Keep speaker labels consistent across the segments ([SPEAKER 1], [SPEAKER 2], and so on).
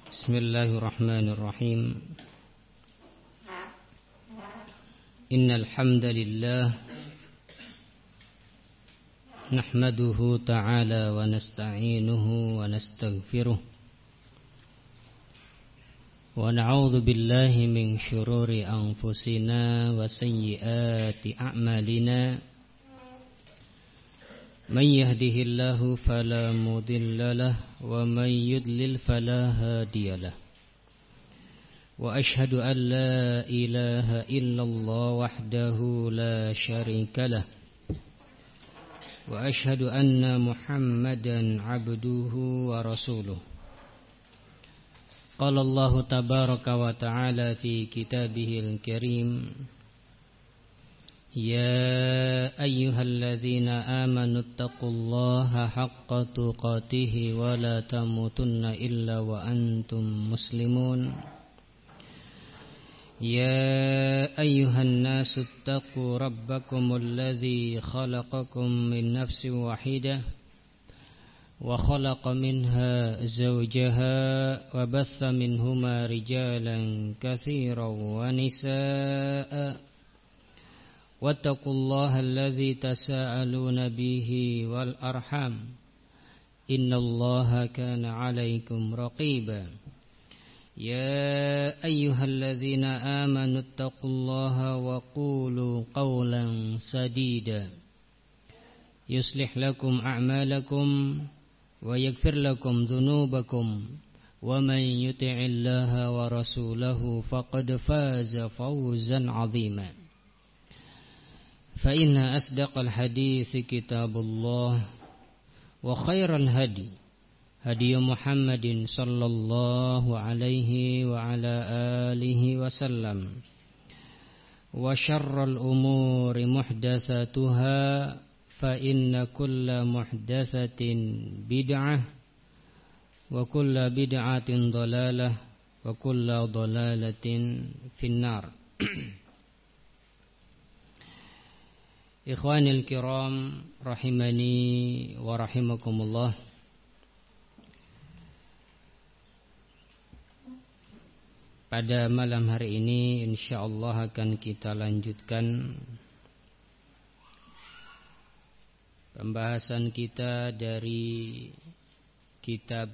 [SPEAKER 1] Bismillahirrahmanirrahim. Innal hamdalillah nahmaduhu ta'ala wa nasta'inuhu wa nastaghfiruh wa na'udzu billahi min syururi anfusina wa sayyiati a'malina. Man yahdihillahu fala mudilla lahu wa man yudlil fala hadiya lahu. Wa ashhadu an la ilaha illallah wahdahu la syarika lahu. Wa ashhadu anna Muhammadan abduhu wa rasuluh. Qala Allah tabaraka wa ta'ala fi kitabihil karim. Ya ayyuhalladzina amanu taqullaha haqqa tuqatih wa la tamutunna illa wa antum muslimun. Ya ayyuhan nasu taqu rabbakumul ladzi khalaqakum min nafsin wahidah wa khalaqa minha zawjaha wa batha minhuma rijalan katsiran wa nisaa'a. Wattaqullaha alladzi tasaaluna bihi wal arham innallaha kana 'alaikum raqiba. Ya ayyuhalladzina amanu taqullaha wa qulu qawlan sadida yuslih lakum a'malakum wa yaghfir lakum dhunubakum wa man yuti'illaha wa rasulahu faqad faza fawzan 'azima. Fa inna asdaqal hadithi kitabullah wa khairal hadi hadi Muhammadin sallallahu alaihi wa ala alihi wasallam wa syarral umuri muhdatsatuha fa inna kulla muhdatsatin bid'ah wa kulla bid'atin dhalalah wa kulla dhalalatin finnar. Ikhwanil kiram rahimani wa rahimakumullah. Pada malam hari ini insyaallah akan kita lanjutkan pembahasan kita dari kitab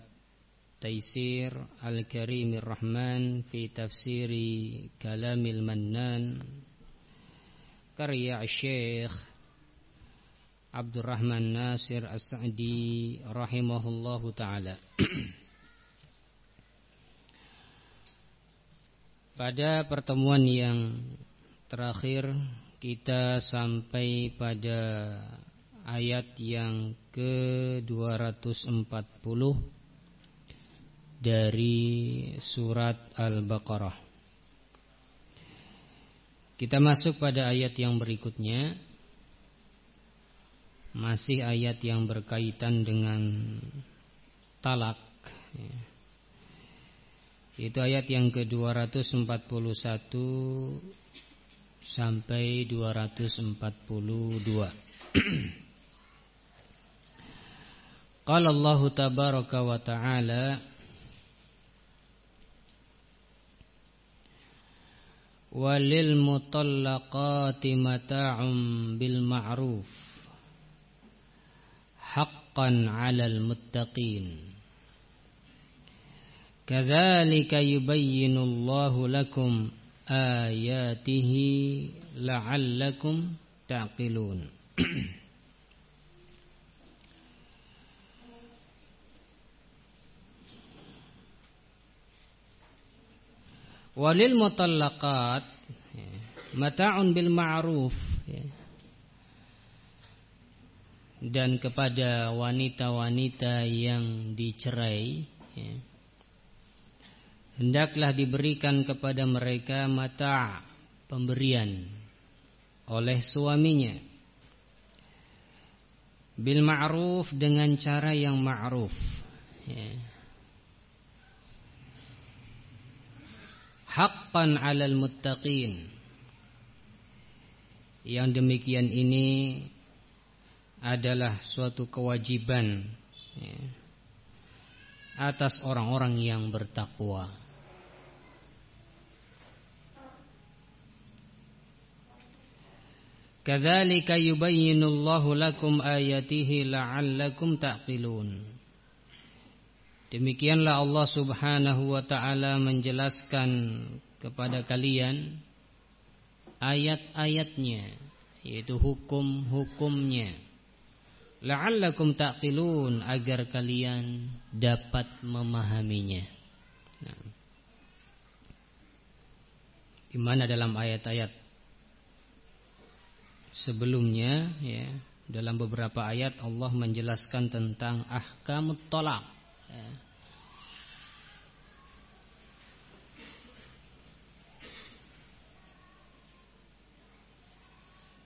[SPEAKER 1] Taisir Al-Karimir Rahman fi Tafsiri Kalamil Mannan karya Syekh Abdurrahman Nasir As-Sa'di rahimahullahu ta'ala. Pada pertemuan yang terakhir kita sampai pada ayat yang ke-240 dari surat Al-Baqarah. Kita masuk pada ayat yang berikutnya. Masih ayat yang berkaitan dengan talak. Itu ayat yang ke-241 sampai 242. Qala Allah tabaraka wa ta'ala walil mutallaqati mata'um bil ma'ruf haqqan 'alal muttaqin kadzalika yubayyinullahu lakum ayatihi la'allakum ta'qilun. Walil mutallaqat mata'un bil ma'ruf, dan kepada wanita-wanita yang dicerai hendaklah diberikan kepada mereka mata', pemberian oleh suaminya, bil ma'ruf, dengan cara yang ma'ruf, haqqan 'alal muttaqin. Yang demikian ini adalah suatu kewajiban atas orang-orang yang bertakwa. Kadzalika yubayyinullahu lakum ayatihi la'allakum ta'qilun. Demikianlah Allah Subhanahu wa ta'ala menjelaskan kepada kalian ayat-ayatnya, yaitu hukum-hukumnya. La'allakum ta'qilun, agar kalian dapat memahaminya. Nah, di mana dalam ayat-ayat sebelumnya, ya, dalam beberapa ayat Allah menjelaskan tentang ahkamut thalaq, ya.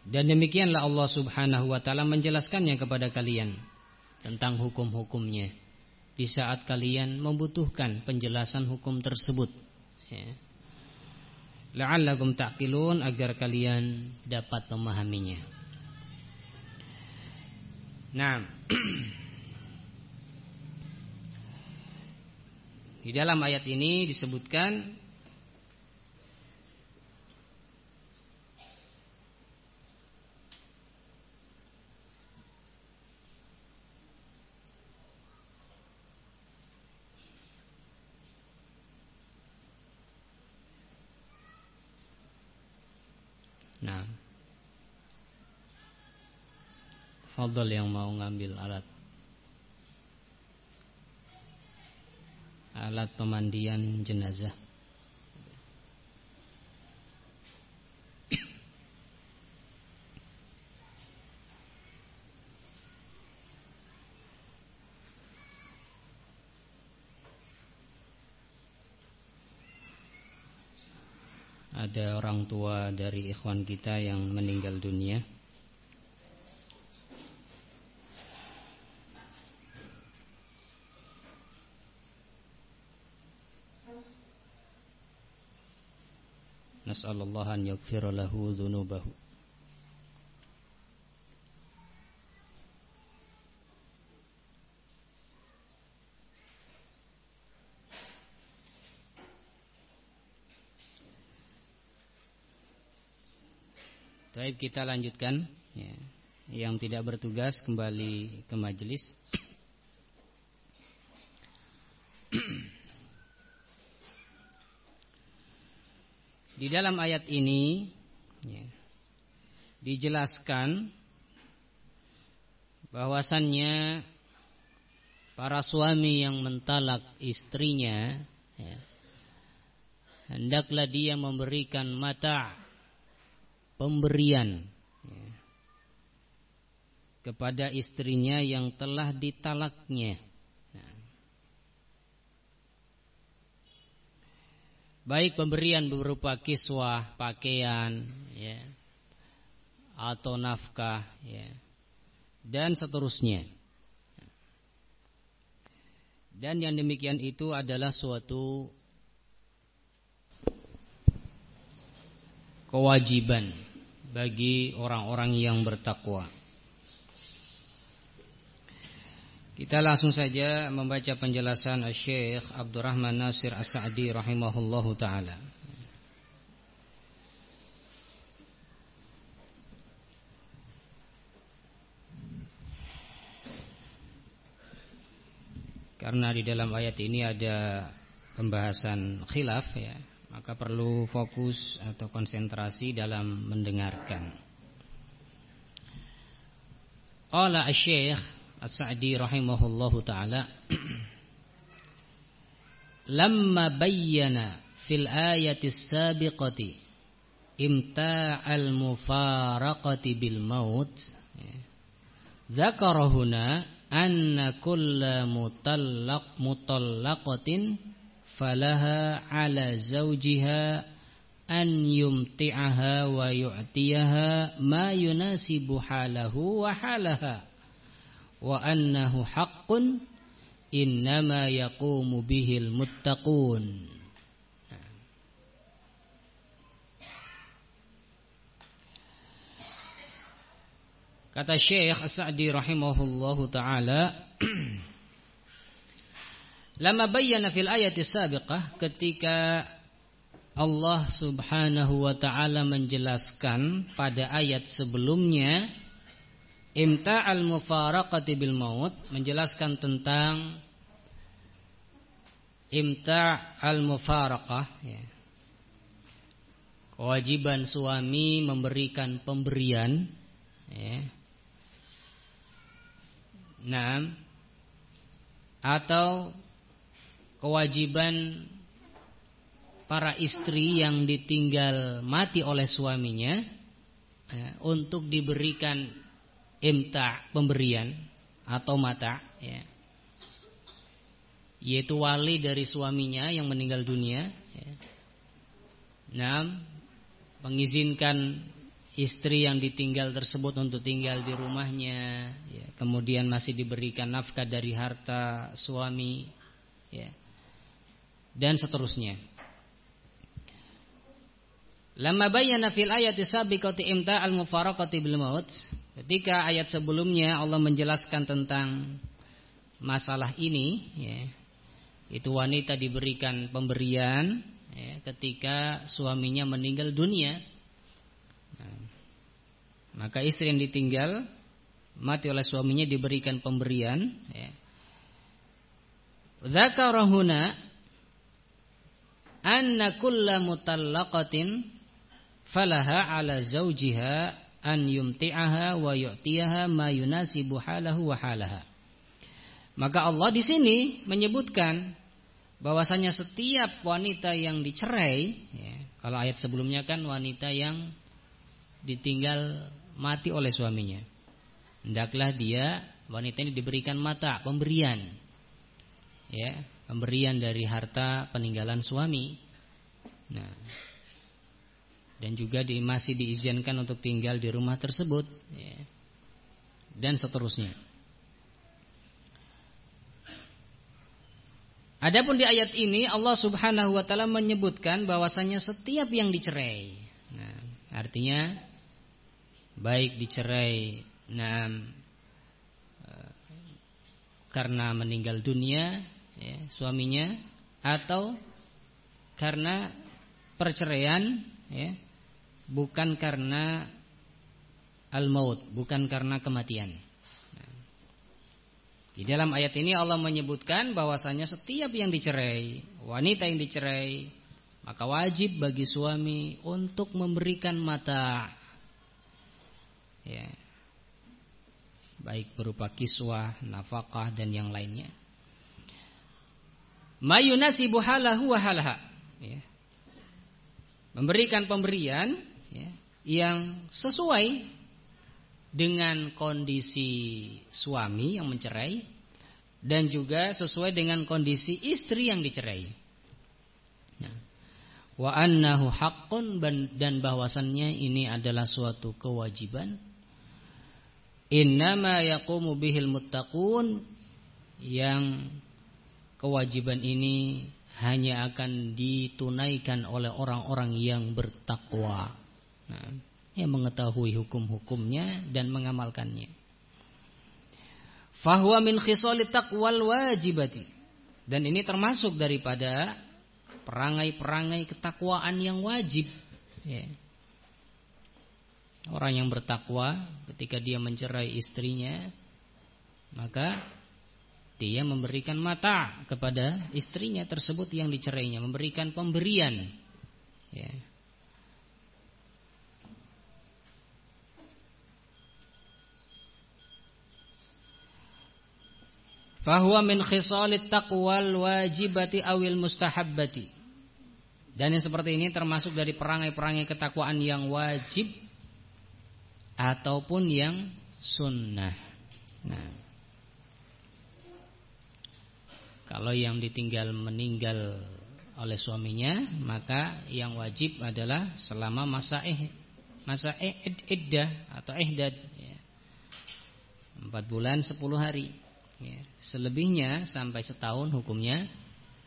[SPEAKER 1] Dan demikianlah Allah Subhanahu wa ta'ala menjelaskannya kepada kalian tentang hukum-hukumnya di saat kalian membutuhkan penjelasan hukum tersebut, ya. La'allakum ta'qilun, agar kalian dapat memahaminya. Nah, di dalam ayat ini disebutkan fadhal yang mau ngambil alat pemandian jenazah. Ada orang tua dari ikhwan kita yang meninggal dunia. Nas'alullah an yaghfira lahu dzunubahu. Baik, kita lanjutkan, ya. Yang tidak bertugas kembali ke majelis. Di dalam ayat ini, ya, dijelaskan bahwasannya para suami yang mentalak istrinya, ya, hendaklah dia memberikan mata, pemberian, ya, kepada istrinya yang telah ditalaknya. Baik pemberian berupa kiswah, pakaian, ya, atau nafkah, ya, dan seterusnya. Dan yang demikian itu adalah suatu kewajiban bagi orang-orang yang bertakwa. Kita langsung saja membaca penjelasan Syekh Abdurrahman Nasir As-Sa'di rahimahullahu ta'ala. Karena di dalam ayat ini ada pembahasan khilaf, ya, maka perlu fokus atau konsentrasi dalam mendengarkan. Qala Syekh As-Sa'di rahimahullahu ta'ala, lamma bayyana fil ayati sabiqati imta'al mufaraqati bil maut, dzakara huna anna kulla mutallaqatin falaha ala zawjiha an yumti'aha wa yu'tiyaha ma yunasibu halahu wa halaha, wa annahu haqqun innama yaqumu bihil muttaqun. Kata Syekh As-Sa'di rahimahullahu ta'ala, Lama bayyana fil ayati sabiqah, ketika Allah Subhanahu wa taala menjelaskan pada ayat sebelumnya imta'al mufaraqati bil maut, menjelaskan tentang imta'al mufaraqah, ya. Kewajiban suami memberikan pemberian, ya. Nah, atau kewajiban para istri yang ditinggal mati oleh suaminya, ya, untuk diberikan imta, pemberian atau mata, ya, yaitu wali dari suaminya yang meninggal dunia, ya. Nah, mengizinkan istri yang ditinggal tersebut untuk tinggal di rumahnya, ya, kemudian masih diberikan nafkah dari harta suami, ya, dan seterusnya. Lamma bayyana fil ayati sabiqati imta'al mufaraqati bil maut, ketika ayat sebelumnya Allah menjelaskan tentang masalah ini, ya, itu wanita diberikan pemberian, ya, ketika suaminya meninggal dunia. Nah, maka istri yang ditinggal mati oleh suaminya diberikan pemberian, ya. Dzakara huna anna kulla mutallaqatin falaha ala zawjiha an yumti'aha wa yu'tiyaha ma yunasibu halahu wa halaha. Maka Allah di sini menyebutkan bahwasanya setiap wanita yang dicerai, ya, kalau ayat sebelumnya kan wanita yang ditinggal mati oleh suaminya, hendaklah dia, wanita ini diberikan mata, pemberian, ya, pemberian dari harta peninggalan suami. Nah, dan juga masih diizinkan untuk tinggal di rumah tersebut, ya, dan seterusnya. Adapun di ayat ini Allah Subhanahu wa taala menyebutkan bahwasanya setiap yang dicerai, nah, artinya baik dicerai, nah, karena meninggal dunia, ya, suaminya, atau karena perceraian, ya, bukan karena al-maut, bukan karena kematian. Di dalam ayat ini Allah menyebutkan bahwasanya setiap yang dicerai, wanita yang dicerai, maka wajib bagi suami untuk memberikan mata, ya, baik berupa kiswah, nafkah dan yang lainnya. Mayunasibu halahu wa halaha, ya, memberikan pemberian, ya, yang sesuai dengan kondisi suami yang mencerai dan juga sesuai dengan kondisi istri yang dicerai. Wa annahu haqqun, dan bahwasannya ini adalah suatu kewajiban. Innama yaqumu bihil muttaqun, yang kewajiban ini hanya akan ditunaikan oleh orang-orang yang bertakwa. Nah, yang mengetahui hukum-hukumnya dan mengamalkannya. Fahuwa min khisalit taqwal wajibati, dan ini termasuk daripada perangai-perangai ketakwaan yang wajib, ya. Orang yang bertakwa ketika dia mencerai istrinya, maka dia memberikan mata kepada istrinya tersebut yang dicerainya, memberikan pemberian, ya. Fahuwa min khisalit taqwal wajibati awil mustahabbati, dan yang seperti ini termasuk dari perangai-perangai ketakwaan yang wajib ataupun yang sunnah. Nah, kalau yang ditinggal meninggal oleh suaminya, maka yang wajib adalah selama masa iddah atau ihdad, ya, 4 bulan 10 hari. Ya, selebihnya sampai setahun hukumnya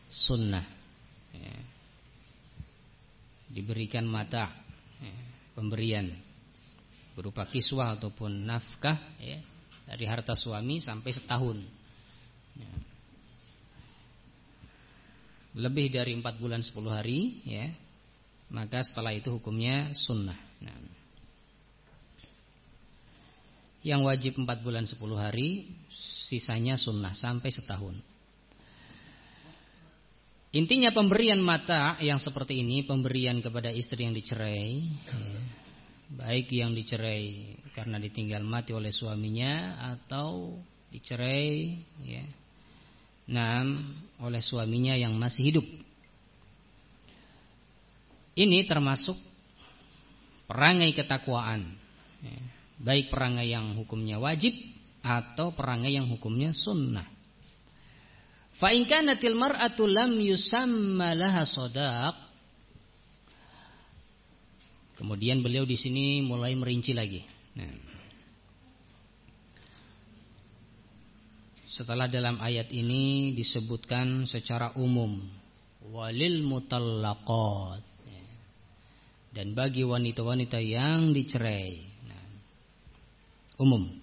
[SPEAKER 1] sunnah, ya. Diberikan mata, ya, pemberian berupa kiswah ataupun nafkah, ya, dari harta suami sampai setahun, ya. lebih dari 4 bulan 10 hari, ya, maka setelah itu hukumnya sunnah. Nah, yang wajib 4 bulan 10 hari, sisanya sunnah sampai setahun. Intinya pemberian mata yang seperti ini, pemberian kepada istri yang dicerai, ya, baik yang dicerai karena ditinggal mati oleh suaminya atau dicerai, ya, oleh suaminya yang masih hidup. Ini termasuk perangai ketakwaan, ya, baik perangai yang hukumnya wajib atau perangai yang hukumnya sunnah. Fa in kanatil mar'atu lam yusamma laha shadaq. Kemudian beliau di sini mulai merinci lagi. Nah, setelah dalam ayat ini disebutkan secara umum walil mutallaqat, dan bagi wanita-wanita yang dicerai, nah, umum.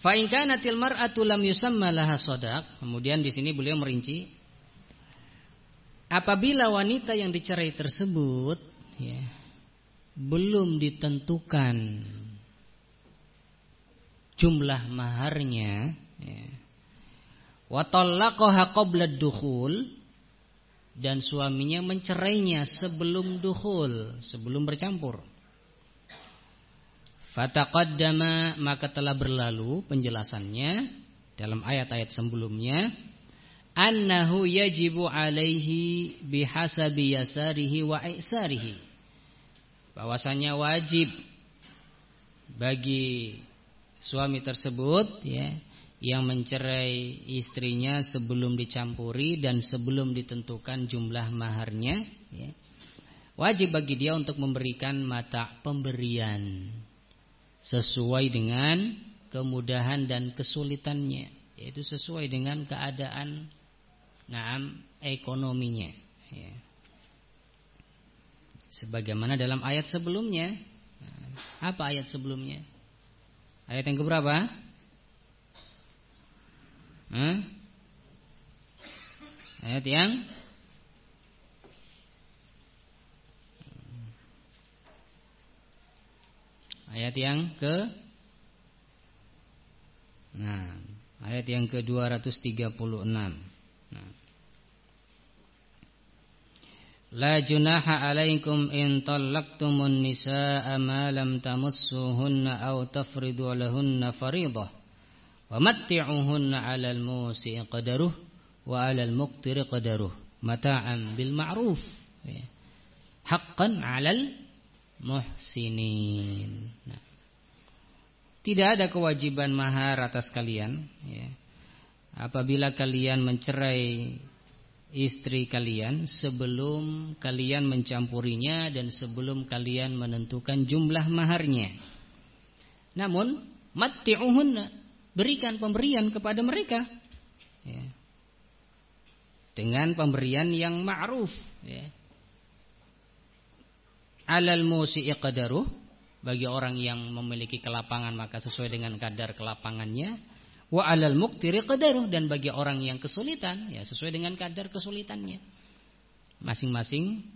[SPEAKER 1] Fa in kanatil mar'atu lam yusamma laha shadaq. Kemudian di sini beliau merinci, apabila wanita yang dicerai tersebut, ya, belum ditentukan jumlah maharnya, ya, wa talaqaha qabla ad-dukhul, dan suaminya mencerainya sebelum dukhul, sebelum bercampur. Fataqaddama, maka telah berlalu penjelasannya dalam ayat-ayat sebelumnya, annahu yajibu alaihi bihasabi yasarihi wa i'sarihi, bahwasanya wajib bagi suami tersebut, ya, yang mencerai istrinya sebelum dicampuri dan sebelum ditentukan jumlah maharnya, ya, wajib bagi dia untuk memberikan mata pemberian sesuai dengan kemudahan dan kesulitannya, yaitu sesuai dengan keadaan ekonominya, ya. Sebagaimana dalam ayat sebelumnya. Apa ayat sebelumnya? Ayat yang keberapa? Ayat yang ayat yang ke-236. La junaha alaikum in talaqtumun nisaa ma lam tamassuhunna aw tafridu lahunna fariidah wa matti'uhunna 'alal musi'i qadaruh wa 'alal muqtiri qadaruh mata'an bil ma'ruf, ya, haqqan 'alal muhsinin. Nah, tidak ada kewajiban mahar atas kalian, ya, apabila kalian mencerai istri kalian sebelum kalian mencampurinya dan sebelum kalian menentukan jumlah maharnya. Namun matti'uhunna, berikan pemberian kepada mereka, ya, dengan pemberian yang ma'ruf, ya. Alal musi'i qadaruh, bagi orang yang memiliki kelapangan maka sesuai dengan kadar kelapangannya. Wa alal muqtiri qadaruh, dan bagi orang yang kesulitan, ya, sesuai dengan kadar kesulitannya. Masing-masing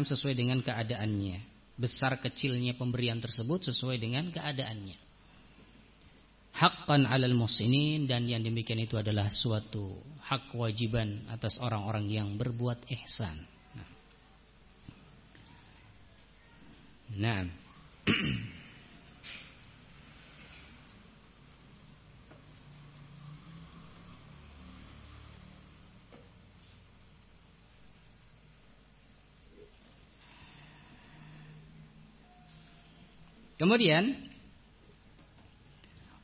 [SPEAKER 1] sesuai dengan keadaannya. Besar kecilnya pemberian tersebut sesuai dengan keadaannya. Haqqan 'alal muhsinin, dan yang demikian itu adalah suatu hak kewajiban atas orang-orang yang berbuat ihsan. Nah. Kemudian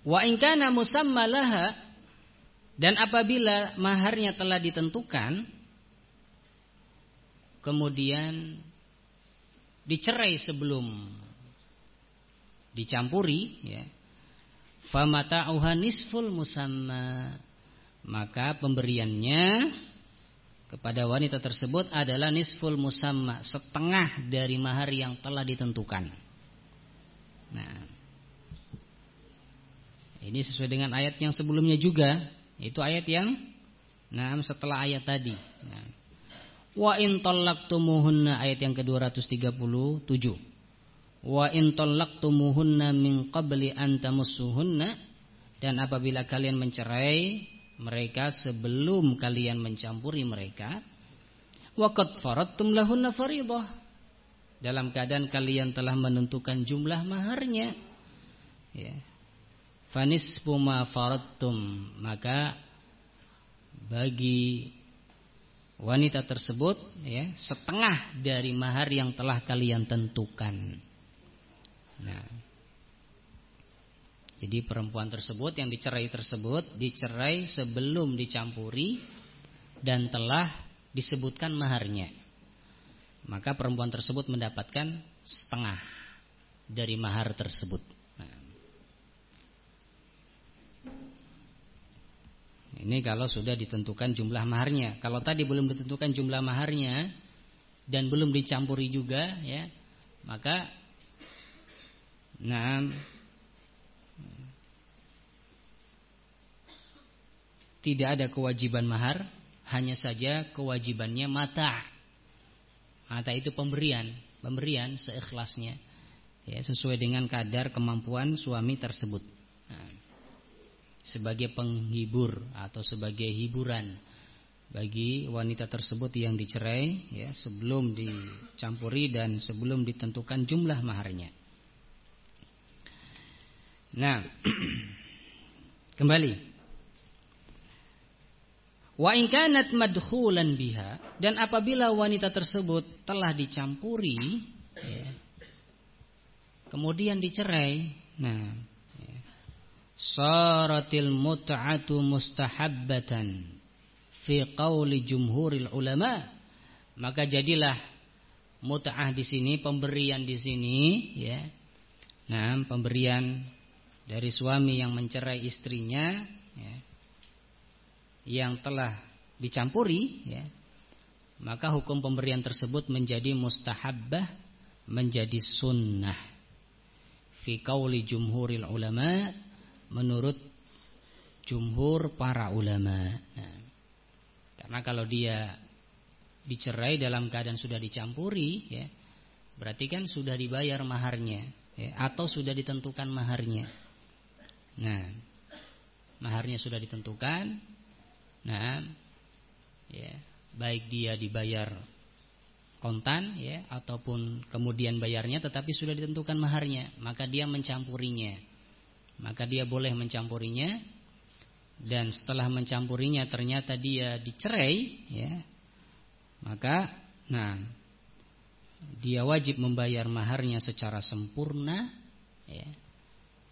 [SPEAKER 1] wa in kana musamma laha, dan apabila maharnya telah ditentukan kemudian dicerai sebelum dicampuri, ya, famata'uha nisful musamma, maka pemberiannya kepada wanita tersebut adalah nisful musamma, setengah dari mahar yang telah ditentukan. Nah, ini sesuai dengan ayat yang sebelumnya juga, itu ayat yang Nah, setelah ayat tadi. Nah. Wa in tallaqtumuhunna ayat yang ke-237. Wa in tallaqtumuhunna min qabli an tamassuhunna, dan apabila kalian mencerai mereka sebelum kalian mencampuri mereka, wa qad faradtum lahunna fariidah, dalam keadaan kalian telah menentukan jumlah maharnya, ya. Fanisfu ma faradtum, maka bagi wanita tersebut, ya, setengah dari mahar yang telah kalian tentukan. Nah, jadi perempuan tersebut yang dicerai tersebut dicerai sebelum dicampuri dan telah disebutkan maharnya. Maka perempuan tersebut mendapatkan setengah dari mahar tersebut. Nah, ini kalau sudah ditentukan jumlah maharnya. Kalau tadi belum ditentukan jumlah maharnya dan belum dicampuri juga, ya, maka tidak ada kewajiban mahar, hanya saja kewajibannya mata. Mata itu pemberian seikhlasnya, ya, sesuai dengan kadar kemampuan suami tersebut. Nah, sebagai penghibur atau sebagai hiburan bagi wanita tersebut yang dicerai, ya, sebelum dicampuri dan sebelum ditentukan jumlah maharnya. Nah, kembali. Wa in kanat madkhulan biha, dan apabila wanita tersebut telah dicampuri, ya, kemudian dicerai, nah, saratil mut'atu mustahabbatan fi qauli jumhuril ulama, maka jadilah mut'ah di sini, pemberian di sini, ya. Nah, pemberian dari suami yang mencerai istrinya, ya, yang telah dicampuri, ya, maka hukum pemberian tersebut menjadi mustahabbah, menjadi sunnah fi qauli jumhuril ulama, menurut jumhur para ulama. Nah, karena kalau dia dicerai dalam keadaan sudah dicampuri, ya, berarti kan sudah dibayar maharnya, ya, atau sudah ditentukan maharnya. Nah, maharnya sudah ditentukan. Nah, ya, baik dia dibayar kontan, ya, ataupun kemudian bayarnya, tetapi sudah ditentukan maharnya, maka dia mencampurinya. Maka dia boleh mencampurinya, dan setelah mencampurinya ternyata dia dicerai, ya, maka nah, dia wajib membayar maharnya secara sempurna, ya,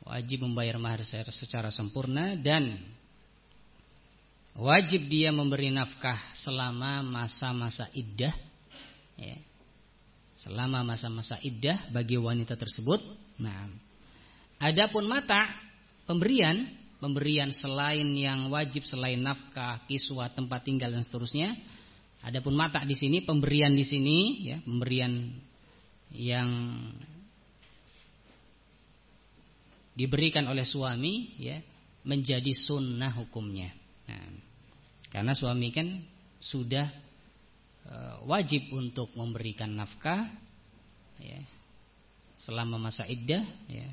[SPEAKER 1] wajib membayar mahar secara sempurna, dan wajib dia memberi nafkah selama masa-masa iddah, ya, selama masa-masa iddah bagi wanita tersebut. Nah, adapun mata, pemberian selain yang wajib, selain nafkah, kiswah, tempat tinggal dan seterusnya. Adapun mata di sini, pemberian di sini, ya, pemberian yang diberikan oleh suami, ya, menjadi sunnah hukumnya. Nah, karena suami kan sudah wajib untuk memberikan nafkah, ya, selama masa iddah, ya,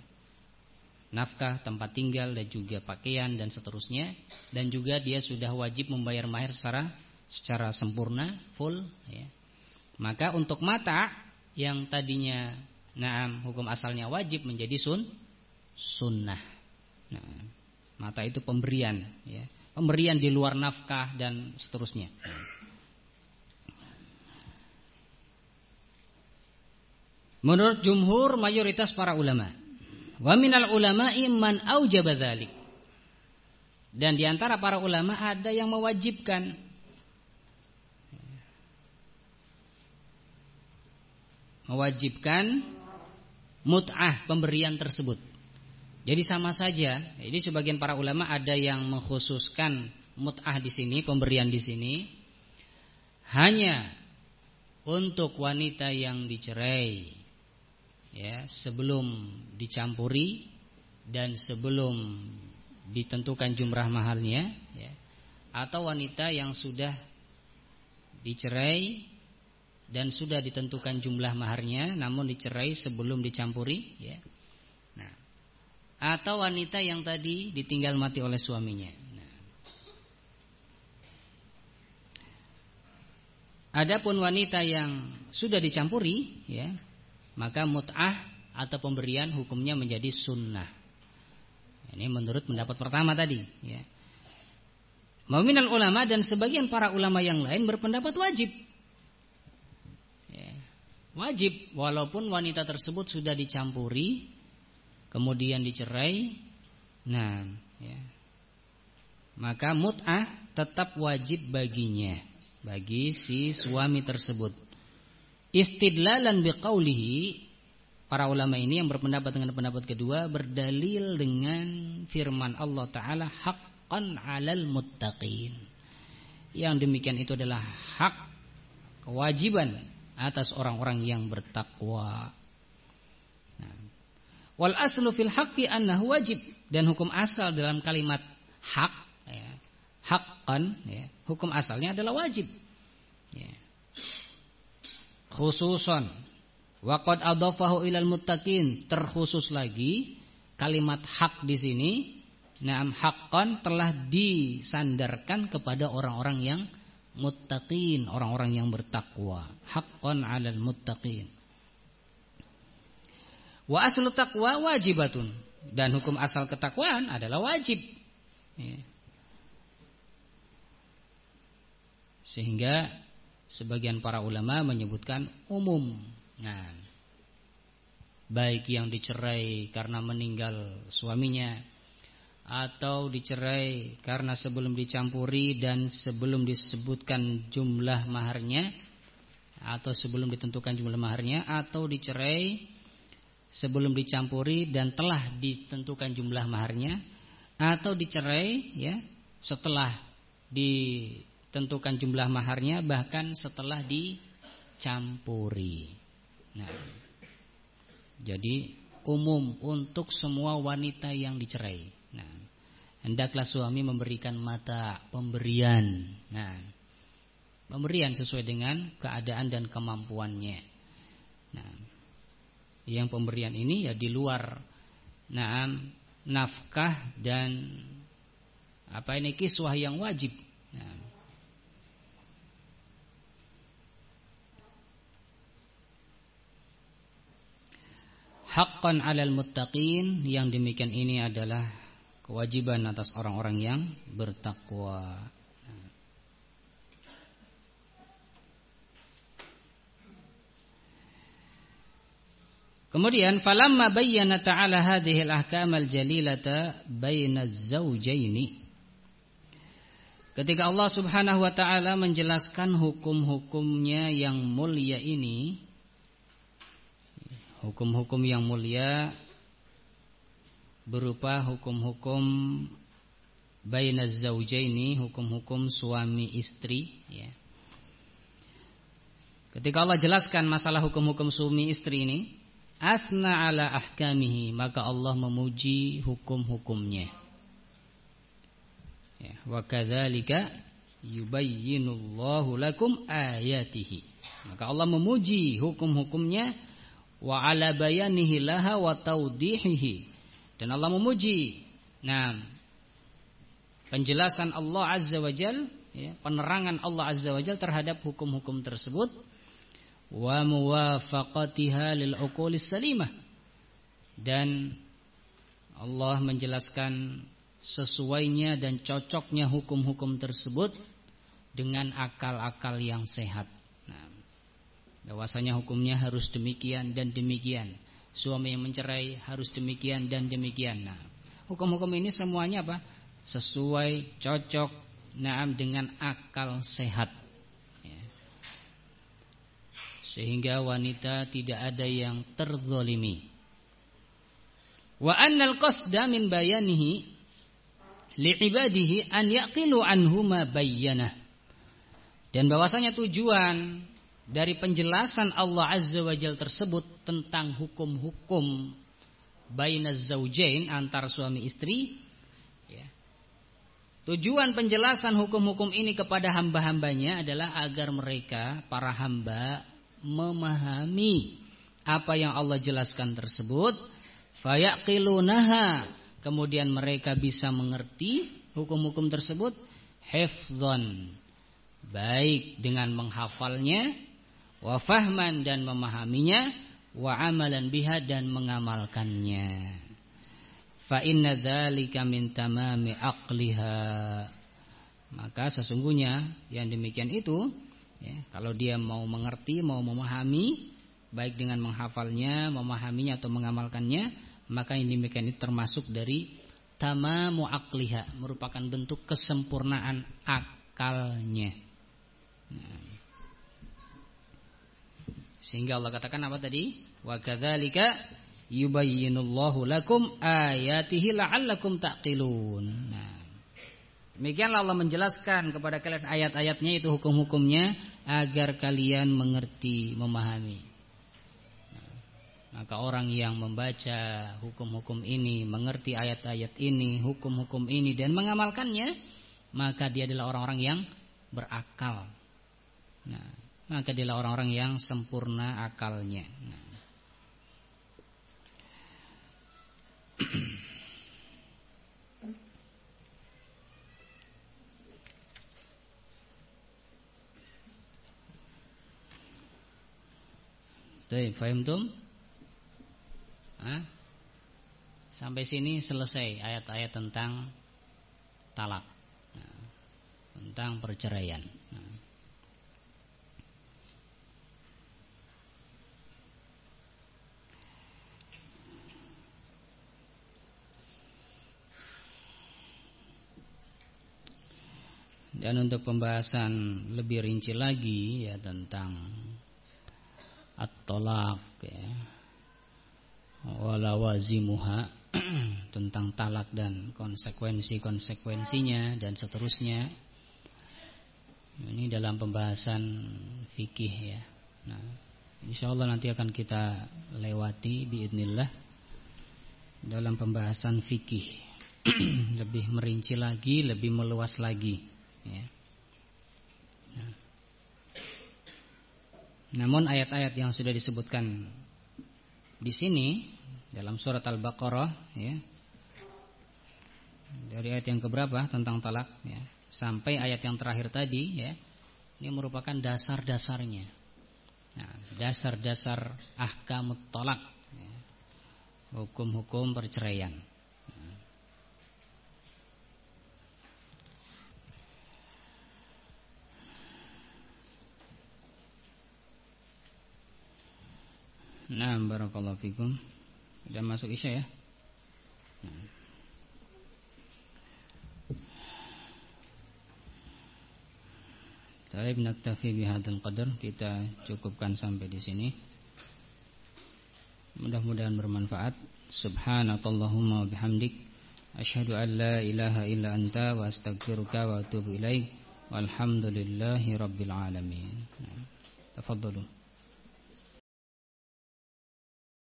[SPEAKER 1] nafkah, tempat tinggal, dan juga pakaian dan seterusnya, dan juga dia sudah wajib membayar mahar secara sempurna, full, ya. Maka untuk mata yang tadinya hukum asalnya wajib menjadi sunnah. Nah, mata itu pemberian, ya, pemberian di luar nafkah dan seterusnya. Menurut jumhur mayoritas para ulama, wa minal ulama'i man aujaba dzalik, dan di antara para ulama ada yang mewajibkan mut'ah, pemberian tersebut. Jadi sama saja. Jadi sebagian para ulama ada yang mengkhususkan mut'ah di sini, pemberian di sini hanya untuk wanita yang dicerai, ya, sebelum dicampuri dan sebelum ditentukan jumlah mahalnya, ya. atau wanita yang sudah dicerai dan sudah ditentukan jumlah maharnya namun dicerai sebelum dicampuri, ya. Nah, atau wanita yang tadi ditinggal mati oleh suaminya. Nah, adapun wanita yang sudah dicampuri, ya, maka mut'ah atau pemberian hukumnya menjadi sunnah. Ini menurut pendapat pertama tadi, ya. Minal ulama dan sebagian para ulama yang lain berpendapat wajib. Ya. Wajib walaupun wanita tersebut sudah dicampuri kemudian dicerai. Nah, ya. Maka mut'ah tetap wajib baginya, bagi si suami tersebut. Istidlalan biqaulihi, para ulama ini yang berpendapat dengan pendapat kedua berdalil dengan firman Allah Ta'ala, haqqan 'alal muttaqin. Yang demikian itu adalah hak, kewajiban atas orang-orang yang bertakwa. Nah, wal aslu fil haqqi annahu wajib, dan hukum asal dalam kalimat hak, ya, haqqan, ya, hukum asalnya adalah wajib. Ya. Khususan wa qad adhafahu ilal muttaqin, terkhusus lagi kalimat hak di sini, na'am, haqqan telah disandarkan kepada orang-orang yang muttaqin, orang-orang yang bertakwa. Haqqan 'alal muttaqin. Wa aslu taqwa wajibatun, dan hukum asal ketakwaan adalah wajib. Ya. Sehingga sebagian para ulama menyebutkan umum. Nah, baik yang dicerai karena meninggal suaminya, atau dicerai karena sebelum dicampuri dan sebelum disebutkan jumlah maharnya, atau sebelum ditentukan jumlah maharnya, atau dicerai sebelum dicampuri dan telah ditentukan jumlah maharnya, atau dicerai, ya, setelah ditentukan jumlah maharnya bahkan setelah dicampuri. Nah, jadi umum untuk semua wanita yang dicerai. Nah, hendaklah suami memberikan mata pemberian. Nah, pemberian sesuai dengan keadaan dan kemampuannya. Nah, yang pemberian ini ya di luar, nah, nafkah dan kiswah yang wajib. Nah, haqqan 'alal muttaqin, yang demikian ini adalah kewajiban atas orang-orang yang bertakwa. Kemudian falamma bayyana ta'ala hadhihi al-ahkam al-jalilata baina az-zawjaini, ketika Allah Subhanahu wa taala menjelaskan hukum-hukumnya yang mulia ini, hukum-hukum yang mulia berupa hukum-hukum bainaz zaujaini, hukum-hukum suami istri, ya. Ketika Allah jelaskan masalah hukum-hukum suami istri ini, asna ala ahkamihi, maka Allah memuji hukum-hukumnya. Ya, wa kadzalika yubayyinullahu lakum ayatihi, maka Allah memuji hukum-hukumnya, wa ala bayanihi laha wa tawdihihi, dan Allah memuji, nah, penjelasan Allah Azza wa Jal, ya, penerangan Allah Azza wa Jal terhadap hukum-hukum tersebut, wa muwafaqatiha lil uqulis salimah, dan Allah menjelaskan sesuainya dan cocoknya hukum-hukum tersebut dengan akal-akal yang sehat. Nah, bahwasanya hukumnya harus demikian dan demikian, suami yang mencerai harus demikian dan demikian. Nah, hukum-hukum ini semuanya apa? Sesuai, cocok, naam, dengan akal sehat, ya. Sehingga wanita tidak ada yang terzalimi. Wa annal qasda min bayanihi li'ibadihi an yaqilu anhu ma bayyana, dan bahwasanya tujuan dari penjelasan Allah Azza wa Jalla tersebut tentang hukum-hukum bainaz zaujain, antar suami istri, ya, Tujuan penjelasan hukum-hukum ini kepada hamba-hambanya adalah agar mereka, para hamba, memahami apa yang Allah jelaskan tersebut. Fayaqilunaha, kemudian mereka bisa mengerti hukum-hukum tersebut. Hifdzan, baik dengan menghafalnya. Wa fahman, dan memahaminya. Wa amalan biha, dan mengamalkannya. Fa inna dzalika min tamami aqliha, maka sesungguhnya yang demikian itu, ya, kalau dia mau mengerti, mau memahami, baik dengan menghafalnya, memahaminya atau mengamalkannya, maka yang demikian itu termasuk dari tamamu aqliha, merupakan bentuk kesempurnaan akalnya. Nah, sehingga Allah katakan apa tadi? Wa kadzalika yubayyinullahu lakum ayatihi la'allakum taqilun. Nah, demikianlah Allah menjelaskan kepada kalian ayat-ayatnya, itu hukum-hukumnya, agar kalian mengerti, memahami. Nah, maka orang yang membaca hukum-hukum ini, mengerti ayat-ayat ini, hukum-hukum ini, dan mengamalkannya, maka dia adalah orang-orang yang berakal. Nah, maka dia adalah orang-orang yang sempurna akalnya. Nah, baik, fahimtum? Sampai sini selesai ayat-ayat tentang talak, tentang perceraian. Dan untuk pembahasan lebih rinci lagi, ya, tentang at-talaq, ya, walawazimuha, tentang talak dan konsekuensi-konsekuensinya dan seterusnya. Ini dalam pembahasan fikih, ya. Nah, insyaallah nanti akan kita lewati biidznillah dalam pembahasan fikih. Lebih merinci lagi, lebih meluas lagi, ya. Nah, namun ayat-ayat yang sudah disebutkan di sini dalam surat Al-Baqarah, ya, dari ayat yang keberapa tentang talak, ya, sampai ayat yang terakhir tadi, ya, ini merupakan dasar-dasarnya. Nah, dasar-dasar ahkamut talak, ya, hukum-hukum perceraian. Nah, barakallahu fikum. Sudah masuk isya, ya. Baik, naktafi bihadzal qadar, kita cukupkan sampai di sini. Mudah-mudahan bermanfaat. Subhanakallahumma wa bihamdik, asyhadu an la ilaha illa anta, wa astaghfiruka wa atubu ilaik. Walhamdulillahi rabbil alamin. Tafadhalu.